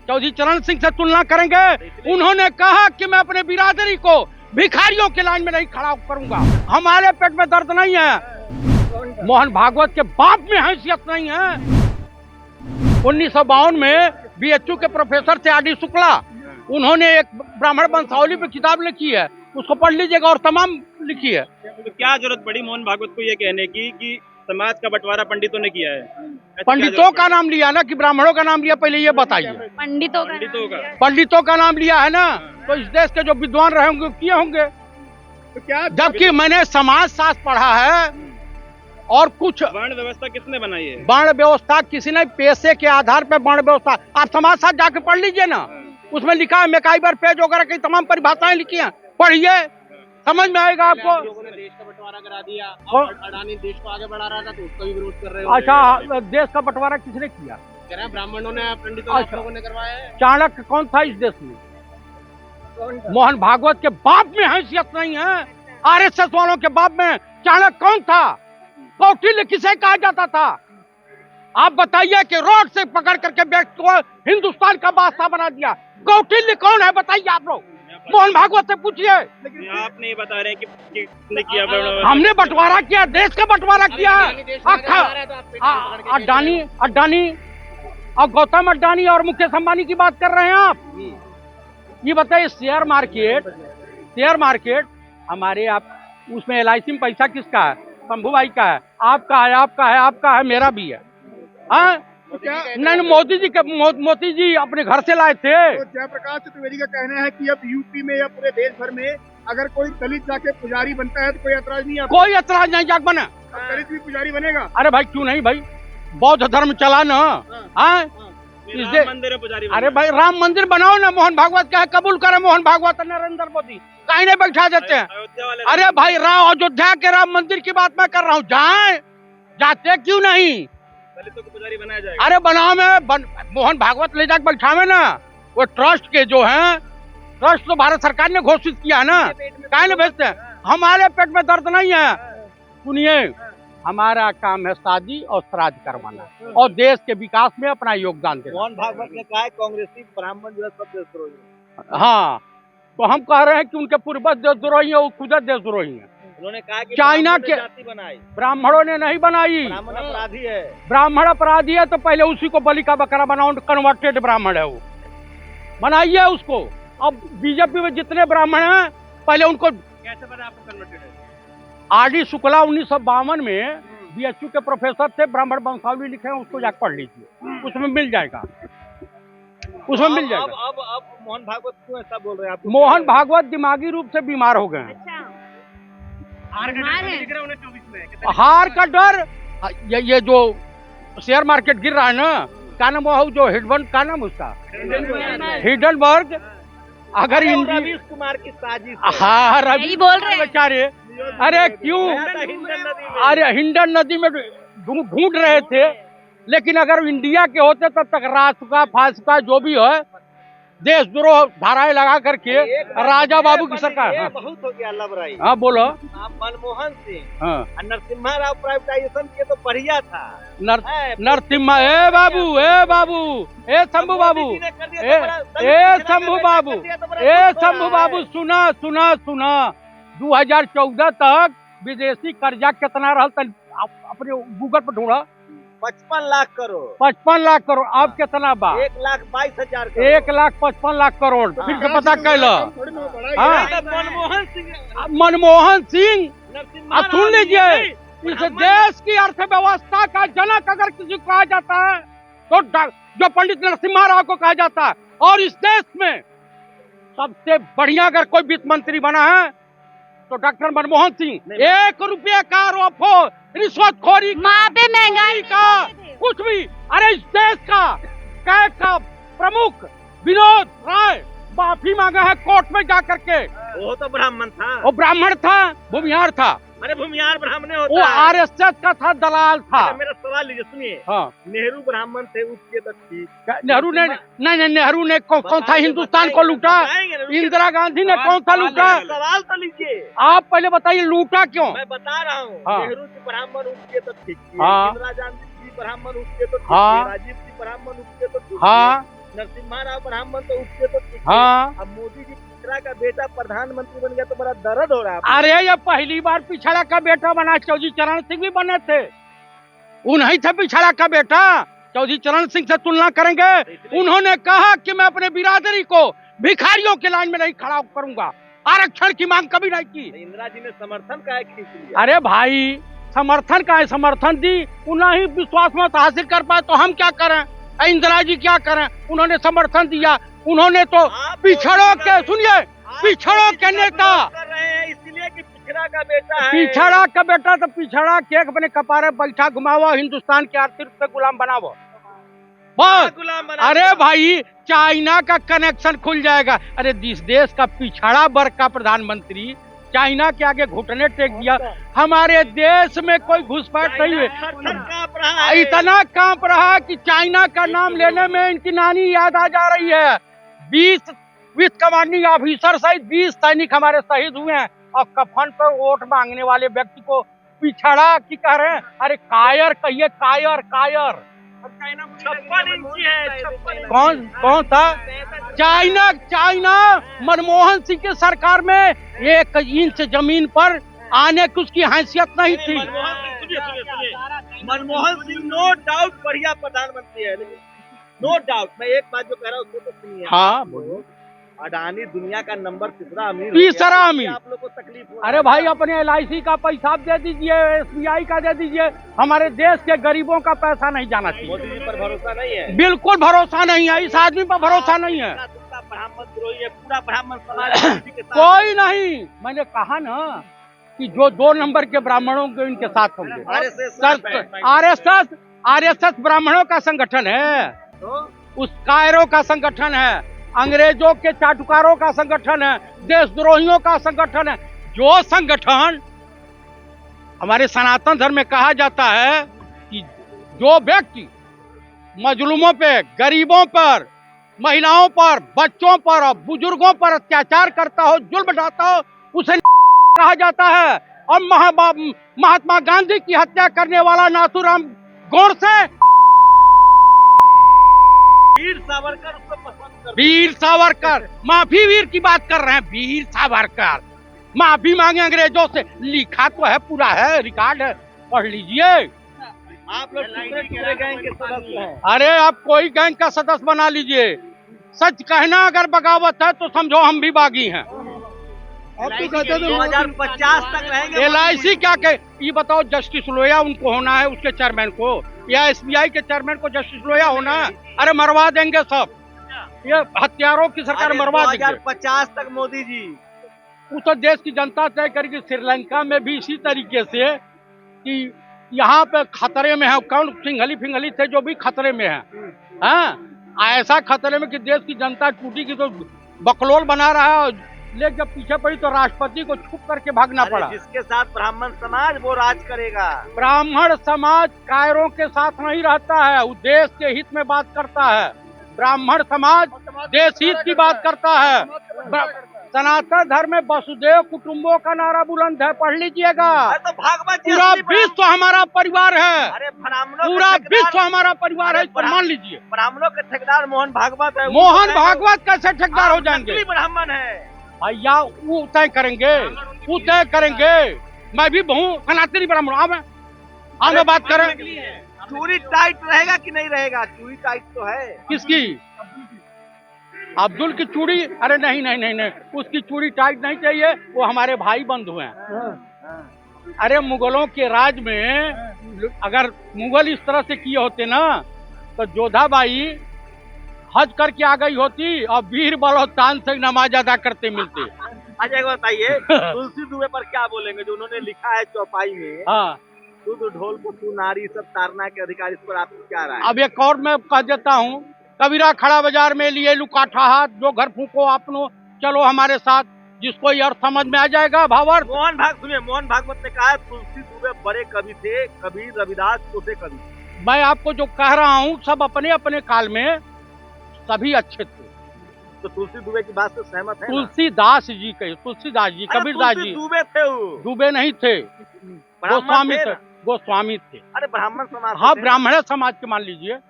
चौधरी चरण सिंह से तुलना करेंगे? उन्होंने कहा कि मैं अपने बिरादरी को भिखारियों के लाइन में नहीं खड़ा करूंगा। हमारे पेट में दर्द नहीं है, मोहन भागवत के बाप में हैसियत नहीं है। 1952 में बीएचयू के प्रोफेसर थे आर डी शुक्ला, उन्होंने एक ब्राह्मण वंशावली पे किताब लिखी है, उसको पढ़ लीजिएगा, और तमाम लिखी है। तो क्या जरूरत पड़ी मोहन भागवत को ये कहने की कि समाज का बंटवारा पंडितों ने किया है? पंडितों का नाम लिया ना कि ब्राह्मणों का नाम लिया? पहले ये बताइए। पंडितों का नाम लिया है ना, तो इस देश के जो विद्वान रहे होंगे किए होंगे। तो क्या जबकि मैंने समाज शास्त्र पढ़ा है, और कुछ वर्ण व्यवस्था किसने बनाई है? वर्ण व्यवस्था किसी ने पैसे के आधार पर वर्ण व्यवस्था, आप समाज शास्त्र जाके पढ़ लीजिए ना, उसमें लिखा है, मैकाइबर पेज वगैरह की तमाम परिभाषाएं लिखी हैं, पढ़िए, समझ में आएगा आपको। लोगों ने देश का बंटवारा करा दिया, अडानी देश को आगे बढ़ा रहा था तो उसका भी विरोध कर रहे हो। अच्छा, देश का बंटवारा किसने किया? कह रहे हैं ब्राह्मणों ने, पंडितों लोगों ने करवाया है। चाणक्य कौन था इस देश में? मोहन भागवत के बाप में हैसियत नहीं है। आरएसएस वालों के बाप में चाणक्य कौन था? कौटिल्य किसे कहा जाता था? आप बताइए कि रोड से पकड़ करके व्यक्ति को हिंदुस्तान का बादशाह बना दिया। कौटिल्य कौन है बताइए आप लोग, मोहन भागवत से पूछिए। आप नहीं बता रहे कि किसने किया? हमने बंटवारा किया, देश का बंटवारा किया। अडानी और गौतम अडानी और मुकेश अंबानी की बात कर रहे हैं आप। ये बताइए, शेयर मार्केट हमारे, आप उसमें LIC में पैसा किसका है? शंभू भाई का है, आपका है, मेरा भी है। हाँ, नहीं, मोदी जी अपने घर से लाए थे। तो जयप्रकाश चतुर्वेदी का कहना है कि अब यूपी में या पूरे देश भर में अगर कोई दलित जाके पुजारी बनता है तो कोई ऐतराज नहीं आता। कोई ऐतराज नहीं, जाग बना। दलित भी पुजारी बनेगा? अरे भाई क्यों नहीं भाई, बौद्ध धर्म चला ना। राम मंदिर पुजारी। अरे भाई राम मंदिर बनाओ ना, मोहन भागवत का है, कबूल करे मोहन भागवत नरेंद्र मोदी, कहीं नहीं बैठा देते हैं। अरे भाई अयोध्या के राम मंदिर की बात मैं कर रहा हूँ, जाते क्यों नहीं? दलितों को पुजारी बनाया जाएगा। अरे बनाओ में मोहन भागवत ले जाकर बैठावे ना। वो ट्रस्ट के जो हैं, ट्रस्ट तो भारत सरकार ने घोषित किया है ना, कहीं नहीं भेजते हैं। हमारे पेट में दर्द नहीं है। सुनिए, हमारा काम है शादी और श्राद्ध करवाना और देश के विकास में अपना योगदान देना। मोहन भागवत ने कहा है कांग्रेसी ब्राह्मण जो है सब देशद्रोही। हाँ, तो हम कह रहे हैं कि उनके पूर्वज देशद्रोही है, वो खुद देशद्रोही है। उन्होंने कहा कि चाइना के जाति बनाई, ब्राह्मणों ने नहीं बनाई। ब्राह्मण अपराधी है। ब्राह्मण अपराधी है तो पहले उसी को बलि का बकरा बनाओ, कन्वर्टेड ब्राह्मण है वो, बनाइए उसको। अब बीजेपी में जितने ब्राह्मण हैं पहले उनको कैसे बना आपको कन्वर्टेड है? RD शुक्ला 1952 में बीएचयू के प्रोफेसर थे, ब्राह्मण वंशावली लिखे हैं, उसको जाकर पढ़ लीजिए, उसमें मिल जाएगा, उसमें मिल जाएगा। अब मोहन भागवत क्यों ऐसा बोल रहे हैं आप? मोहन भागवत दिमागी रूप से बीमार हो गए हैं। हार का डर, ये जो शेयर मार्केट गिर रहा है ना, क्या नाम वो जो हिडन, का नाम उसका हिडनबर्ग, अगर रवीश कुमार की साजिश। हाँ, रवि बोल रहे बेचारे। अरे क्यों? अरे हिंडन नदी में ढूंढ रहे थे, लेकिन अगर इंडिया के होते तब तक रासुका फासुका जो भी है देशद्रोह धाराएं लगा करके राजा बाबू की सरकार। हाँ, बहुत हो गया लबराई। हाँ बोलो। मनमोहन सिंह, हाँ, नरसिम्हा राव प्राइवेटाइजेशन किए तो बढ़िया था। नरसिम्हा, ए बाबू, ए शंभू बाबू, सुना 2014 तक विदेशी कर्जा कितना रहा अपने गूगल पर ढूंढा? 55 लाख करोड़। 55 लाख करोड़। अब कितना बा? 1,22,000। 1,55,00,000 करोड़। फिर के पता कैला? मनमोहन सिंह, सुन लीजिए, इस देश की अर्थव्यवस्था का जनक अगर किसी को कहा जाता है तो जो पंडित नरसिम्हा राव को कहा जाता है। और इस देश में सबसे बढ़िया अगर कोई वित्त मंत्री बना है तो डॉक्टर मनमोहन सिंह। 1 रुपये का आरोप हो, रिश्वतखोरी, महंगाई का, कुछ भी। अरे इस देश का कैग का प्रमुख विनोद राय माफी मांगा है कोर्ट में जाकर के। वो तो ब्राह्मण था। वो ब्राह्मण था, भूमिहार था। अरे भूमिहार ब्राह्मण होता वो RSS का था, दलाल था। मेरा सवाल लीजिए, सुनिए। हाँ, नेहरू ब्राह्मण थे, उसके तो ठीक। नेहरू ने नहीं, नेहरू ने कौन सा हिंदुस्तान को लूटा? इंदिरा गांधी ने कौन सा लूटा? सवाल तो लीजिए, आप पहले बताइए लूटा क्यों? मैं बता रहा हूँ। हाँ। नेहरू जी ब्राह्मण, उसके तो ठीक। हाँ। इंदिरा गांधी जी ब्राह्मण, उसके तो ठीक। हाँ। राजीव जी ब्राह्मण, उसके तो ठीक। हाँ, नरसिम्हा राव ब्राह्मण तो उसके तो ठीक है। हाँ। अब मोदी जी पिछड़ा का बेटा प्रधानमंत्री बन गया तो बड़ा दर्द हो रहा है। अरे ये पहली बार पिछड़ा का बेटा बना, चौधरी चरण सिंह भी बने थे, उन्हीं थे पिछड़ा का बेटा। चौधरी चरण सिंह से तुलना करेंगे? उन्होंने कहा कि मैं अपने बिरादरी को भिखारियों के लाइन में नहीं खड़ा करूंगा, आरक्षण की मांग कभी नहीं की। इंदिरा जी ने समर्थन का खींच लिया। अरे भाई समर्थन का है, समर्थन दी, उन्हें ही विश्वास मत हासिल कर पाए तो हम क्या करें? इंदिरा जी क्या करें? उन्होंने समर्थन दिया, उन्होंने तो पिछड़ों के, सुनिए, पिछड़ों के नेता कर रहे हैं इसलिए कि पिछड़ा का बेटा है। पिछड़ा का बेटा तो पिछड़ा के अपने कपारे बैठा घुमावा, हिंदुस्तान के आर्थिक पे गुलाम बनावो बस। अरे भाई चाइना का कनेक्शन खुल जाएगा। अरे जिस देश का पिछड़ा वर्ग का प्रधानमंत्री चाइना के आगे घुटने टेक दिया, हमारे देश में कोई घुसपैठ नहीं है। इतना कांप रहा कि चाइना का नाम लेने में इनकी नानी याद आ जा रही है। 20 कमांडिंग ऑफिसर सहित 20 सैनिक हमारे शहीद हुए हैं, और कफन पर वोट मांगने वाले व्यक्ति को पिछड़ा की कह रहे हैं। अरे कायर कहिए, कायर कायर। 56 इंची है, 56 कौन था? चाइना मनमोहन सिंह के सरकार में 1 इंच जमीन पर आने की उसकी हैसियत नहीं थी। मनमोहन सिंह नो डाउट बढ़िया प्रधानमंत्री है, लेकिन नो डाउट मैं एक बात जो कह रहा हूँ उसको तो सुनिए। हाँ बोलो। अडानी दुनिया का नंबर तीसरा अमीर, तीसरा अमीर। आप लोग को तकलीफ हो? अरे भाई अपने LIC का पैसा दे दीजिए, SBI का दे दीजिए, हमारे देश के गरीबों का पैसा नहीं जाना चाहिए। मोदी जी पर भरोसा नहीं है? बिल्कुल भरोसा नहीं है, इस आदमी पर भरोसा नहीं है। ब्राह्मण द्रोही है, पूरा ब्राह्मण समाज कोई नहीं। मैंने कहा ना कि जो 2 नंबर के ब्राह्मणों के इनके साथ होंगे। RSS ब्राह्मणों का संगठन है, उस कायरों का संगठन है, अंग्रेजों के चाटुकारों का संगठन है, देशद्रोहियों का संगठन है। जो संगठन हमारे सनातन धर्म में कहा जाता है कि जो व्यक्ति मजलूमों पे, गरीबों पर, महिलाओं पर, बच्चों पर और बुजुर्गों पर अत्याचार करता हो, जुल्म ढाता हो, उसे कहा जाता है। और महात्मा गांधी की हत्या करने वाला नाथूराम गोडसे, वीर सावरकर उसको पसंद करते। वीर सावरकर, माफी वीर की बात कर रहे हैं, वीर सावरकर माफी मांगे अंग्रेजों से, लिखा तो है, पूरा है, रिकॉर्ड है, पढ़ लीजिए। आप लोग दूसरे गैंग के सदस्य हैं। अरे आप कोई गैंग का सदस्य बना लीजिए, सच कहना अगर बगावत है तो समझो हम भी बागी हैं। अब तो कहते हैं 2050 तक रहेंगे। LIC क्या कहे? ये बताओ, जस्टिस लोया उनको होना है, उसके चेयरमैन को, या SBI के चेयरमैन को जस्टिस लोया होना है? अरे मरवा देंगे सब, ये हत्यारों की सरकार मरवा देंगे। 2050 तक मोदी जी। वो तो देश की जनता तय करेगी। श्रीलंका में भी इसी तरीके से कि यहाँ पे खतरे में है, कौन फिंगली थे जो भी खतरे में है, ऐसा खतरे में कि देश की जनता टूटी की तो बकलोल बना रहा है, ले जब पीछे पड़ी तो राष्ट्रपति को छुप करके भागना पड़ा। जिसके साथ ब्राह्मण समाज वो राज करेगा। ब्राह्मण समाज कायरों के साथ नहीं रहता है, वो देश के हित में बात करता है। ब्राह्मण समाज देश हित की बात करता है। सनातन धर्म में वसुदेव कुटुंबों का नारा बुलंद है, पढ़ लीजिएगा। तो भागवत पूरा विश्व हमारा परिवार है, अरे ब्राह्मणों पूरा विश्व हमारा परिवार है, इस पर मान लीजिए। ब्राह्मणों के ठेकेदार मोहन भागवत है। मोहन भागवत कैसे ठेकेदार हो जाएंगे? ब्राह्मण है भैया, वो तय करेंगे, वो तय करेंगे। मैं भी हूँ सनातनी ब्राह्मण। अब बात करें, चूड़ी टाइट रहेगा कि नहीं रहेगा? चूड़ी टाइट तो है। किसकी? अब्दुल की चूड़ी? अरे नहीं नहीं नहीं नहीं, उसकी चूड़ी टाइट नहीं चाहिए, वो हमारे भाई बंधु हैं। अरे मुगलों के राज में अगर मुगल इस तरह से किए होते ना तो जोधाबाई हज करके आ गई होती और वीर बलोतान से नमाज अदा करते मिलते। अच्छा बताइए, तुलसी दुबे पर क्या बोलेंगे जो उन्होंने लिखा है चौपाई में? हाँ, तू तो ढोल को तू नारी सब तारना के अधिकार, इस पर आपको क्या राय? अब एक और मैं कह देता हूँ, कबीरा खड़ा बाजार में लिए लुकाठा हाथ, जो घर फूको आपनो, चलो हमारे साथ, जिसको ये अर्थ समझ में आ जाएगा भावार्थ। मोहन भागवत ने कहा तुलसी दुबे बड़े कवि थे, कबीर रविदास छोटे कवि। मैं आपको जो कह रहा हूँ सब अपने अपने काल में सभी अच्छे थे। तो तुलसी दुबे की बात से सहमत है? तुलसीदास जी कहे, तुलसीदास जी, कबीरदास जी दुबे थे, वो दुबे नहीं थे, गोस्वामी थे, गोस्वामी थे। अरे ब्राह्मण समाज। हाँ, ब्राह्मण समाज के मान लीजिए।